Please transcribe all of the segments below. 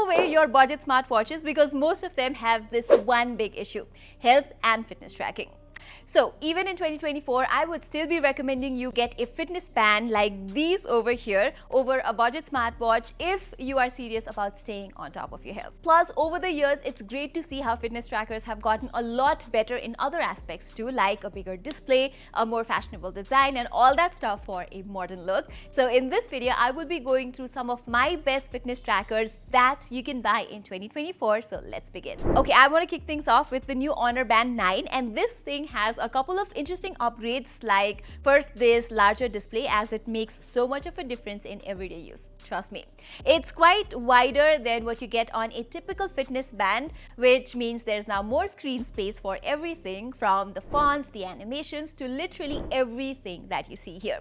throw away your budget smartwatches because most of them have this one big issue: health and fitness tracking. So even in 2024, I would still be recommending you get a fitness band like these over here over a budget smartwatch if you are serious about staying on top of your health. Plus, over the years, it's great to see how fitness trackers have gotten a lot better in other aspects too, like a bigger display, a more fashionable design, and all that stuff for a modern look. So in this video, I will be going through some of my best fitness trackers that you can buy in 2024. So let's begin. Okay, I want to kick things off with the new Honor Band 9, and this thing has a couple of interesting upgrades, like first this larger display, as it makes so much of a difference in everyday use. Trust me. It's quite wider than what you get on a typical fitness band, which means there's now more screen space for everything from the fonts, the animations, to literally everything that you see here.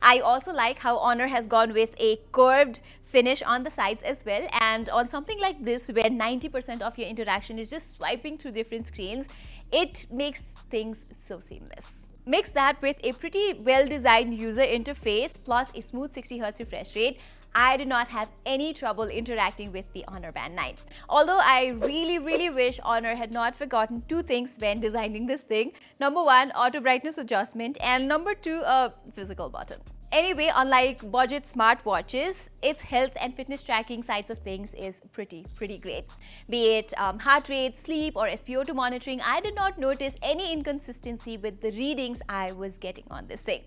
I also like how Honor has gone with a curved finish on the sides as well, and on something like this where 90% of your interaction is just swiping through different screens, it makes things so seamless. Mix that with a pretty well-designed user interface plus a smooth 60Hz refresh rate. I did not have any trouble interacting with the Honor Band 9. Although I really wish Honor had not forgotten two things when designing this thing. Number one, auto brightness adjustment, and number two, a physical button. Anyway, unlike budget smartwatches, its health and fitness tracking sides of things is pretty great. Be it heart rate, sleep, or SpO2 monitoring, I did not notice any inconsistency with the readings I was getting on this thing.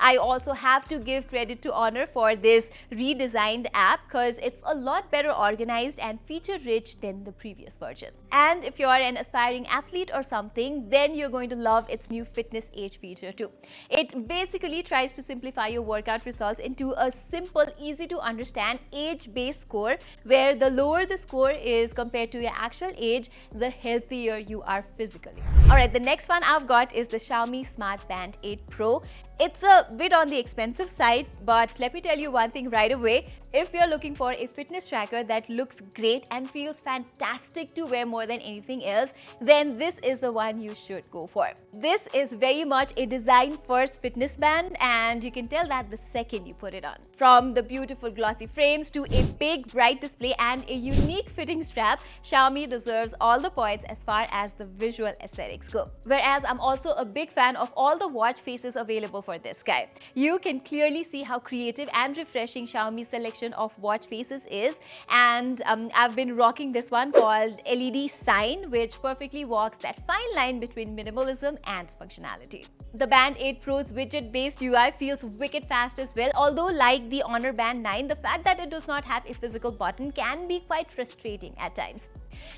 I also have to give credit to Honor for this redesigned app because it's a lot better organized and feature-rich than the previous version. And if you're an aspiring athlete or something, then you're going to love its new fitness age feature too. It basically tries to simplify your workout results into a simple, easy to understand age-based score, where the lower the score is compared to your actual age, the healthier you are physically. Alright, the next one I've got is the Xiaomi Smart Band 8 Pro. It's a bit on the expensive side, but let me tell you one thing right away. If you're looking for a fitness tracker that looks great and feels fantastic to wear more than anything else, then this is the one you should go for. This is very much a design-first fitness band, and you can tell that the second you put it on. From the beautiful glossy frames to a big bright display and a unique fitting strap, Xiaomi deserves all the points as far as the visual aesthetics go. Whereas I'm also a big fan of all the watch faces available for this guy. You can clearly see how creative and refreshing Xiaomi's selection of watch faces is, and I've been rocking this one called LED Sign, which perfectly walks that fine line between minimalism and functionality. The Band 8 Pro's widget-based UI feels wicked fast as well, although like the Honor Band 9, the fact that it does not have a physical button can be quite frustrating at times.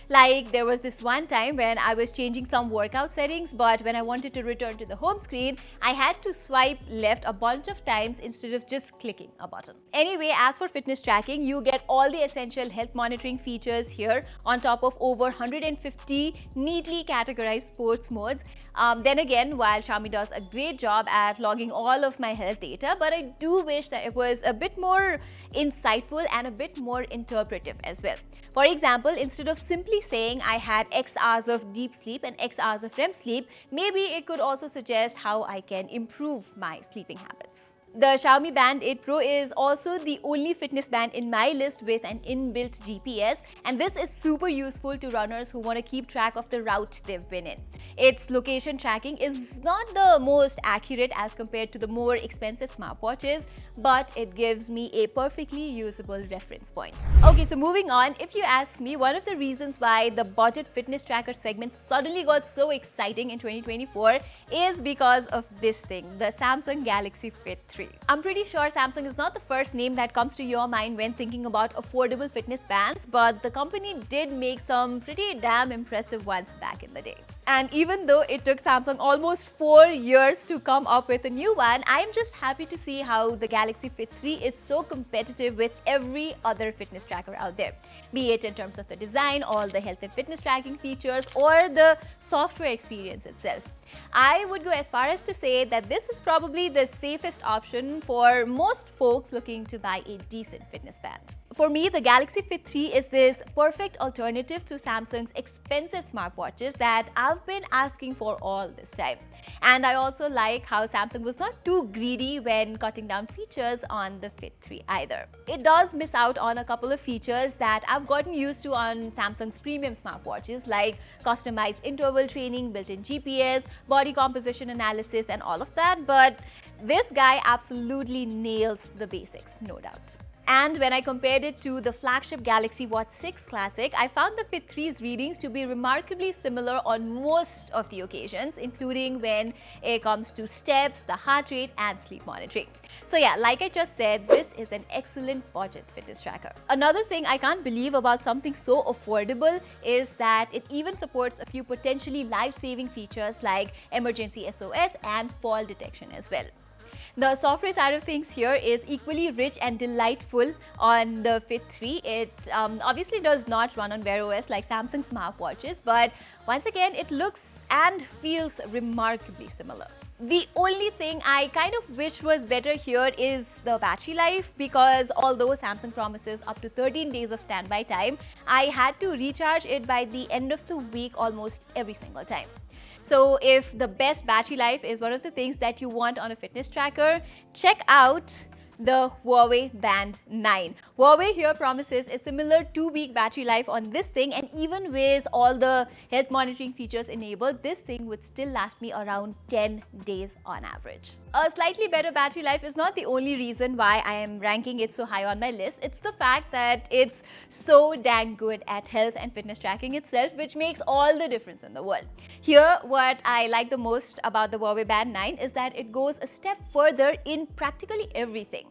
Like, there was this one time when I was changing some workout settings, but when I wanted to return to the home screen, I had to swipe left a bunch of times instead of just clicking a button. Anyway, as for fitness tracking, you get all the essential health monitoring features here on top of over 150 neatly categorized sports modes. Then again, while Xiaomi does a great job at logging all of my health data, but I do wish that it was a bit more insightful and a bit more interpretive as well. For example, instead of simply saying I had X hours of deep sleep and X hours of REM sleep, maybe it could also suggest how I can improve my sleeping habits. The Xiaomi Band 8 Pro is also the only fitness band in my list with an inbuilt GPS, and this is super useful to runners who want to keep track of the route they've been in. Its location tracking is not the most accurate as compared to the more expensive smartwatches, but it gives me a perfectly usable reference point. Okay, so moving on, if you ask me, one of the reasons why the budget fitness tracker segment suddenly got so exciting in 2024 is because of this thing, the Samsung Galaxy Fit 3. I'm pretty sure Samsung is not the first name that comes to your mind when thinking about affordable fitness bands, but the company did make some pretty damn impressive ones back in the day. And even though it took Samsung almost 4 years to come up with a new one, I'm just happy to see how the Galaxy Fit 3 is so competitive with every other fitness tracker out there. Be it in terms of the design, all the health and fitness tracking features, or the software experience itself. I would go as far as to say that this is probably the safest option for most folks looking to buy a decent fitness band. For me, the Galaxy Fit 3 is this perfect alternative to Samsung's expensive smartwatches that I've been asking for all this time. And I also like how Samsung was not too greedy when cutting down features on the Fit 3 either. It does miss out on a couple of features that I've gotten used to on Samsung's premium smartwatches, like customized interval training, built-in GPS, body composition analysis, and all of that, but this guy absolutely nails the basics, no doubt. And when I compared it to the flagship Galaxy Watch 6 Classic, I found the Fit 3's readings to be remarkably similar on most of the occasions, including when it comes to steps, the heart rate, and sleep monitoring. So yeah, like I just said, this is an excellent budget fitness tracker. Another thing I can't believe about something so affordable is that it even supports a few potentially life-saving features like emergency SOS and fall detection as well. The software side of things here is equally rich and delightful on the Fit 3. It obviously does not run on Wear OS like Samsung smartwatches, but once again, it looks and feels remarkably similar. The only thing I kind of wish was better here is the battery life, because although Samsung promises up to 13 days of standby time, I had to recharge it by the end of the week almost every single time. So if the best battery life is one of the things that you want on a fitness tracker, check out the Huawei Band 9. Huawei here promises a similar 2-week battery life on this thing, and even with all the health monitoring features enabled, this thing would still last me around 10 days on average. A slightly better battery life is not the only reason why I am ranking it so high on my list. It's the fact that it's so dang good at health and fitness tracking itself, which makes all the difference in the world. Here, what I like the most about the Huawei Band 9 is that it goes a step further in practically everything.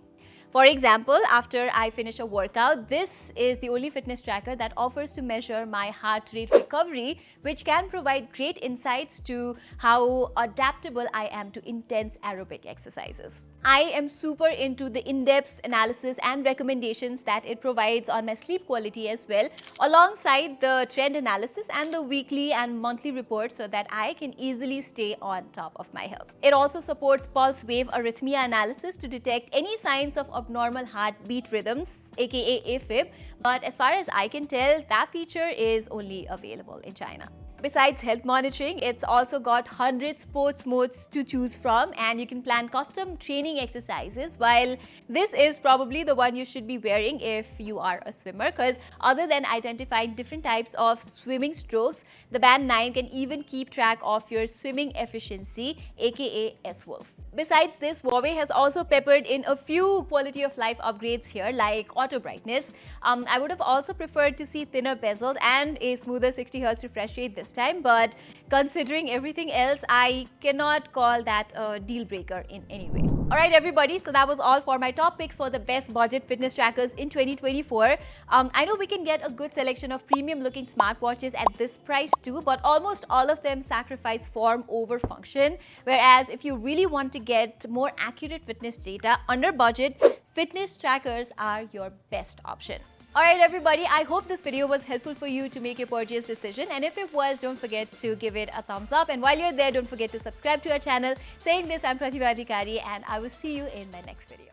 For example, after I finish a workout, this is the only fitness tracker that offers to measure my heart rate recovery, which can provide great insights to how adaptable I am to intense aerobic exercises. I am super into the in-depth analysis and recommendations that it provides on my sleep quality as well, alongside the trend analysis and the weekly and monthly reports, so that I can easily stay on top of my health. It also supports pulse wave arrhythmia analysis to detect any signs of abnormal heartbeat rhythms, aka AFib, but as far as I can tell, that feature is only available in China. Besides health monitoring, it's also got 100 sports modes to choose from, and you can plan custom training exercises. While this is probably the one you should be wearing if you are a swimmer, because other than identifying different types of swimming strokes, the Band 9 can even keep track of your swimming efficiency, aka S-Wolf. Besides this, Huawei has also peppered in a few quality of life upgrades here, like auto brightness. I would have also preferred to see thinner bezels and a smoother 60Hz refresh rate this time, but considering everything else, I cannot call that a deal breaker in any way. Alright everybody, so that was all for my top picks for the best budget fitness trackers in 2024. I know we can get a good selection of premium looking smartwatches at this price too, but almost all of them sacrifice form over function. Whereas if you really want to get more accurate fitness data under budget, fitness trackers are your best option. Alright everybody, I hope this video was helpful for you to make your purchase decision, and if it was, don't forget to give it a thumbs up, and while you're there, don't forget to subscribe to our channel. Saying this, I'm Pratima, and I will see you in my next video.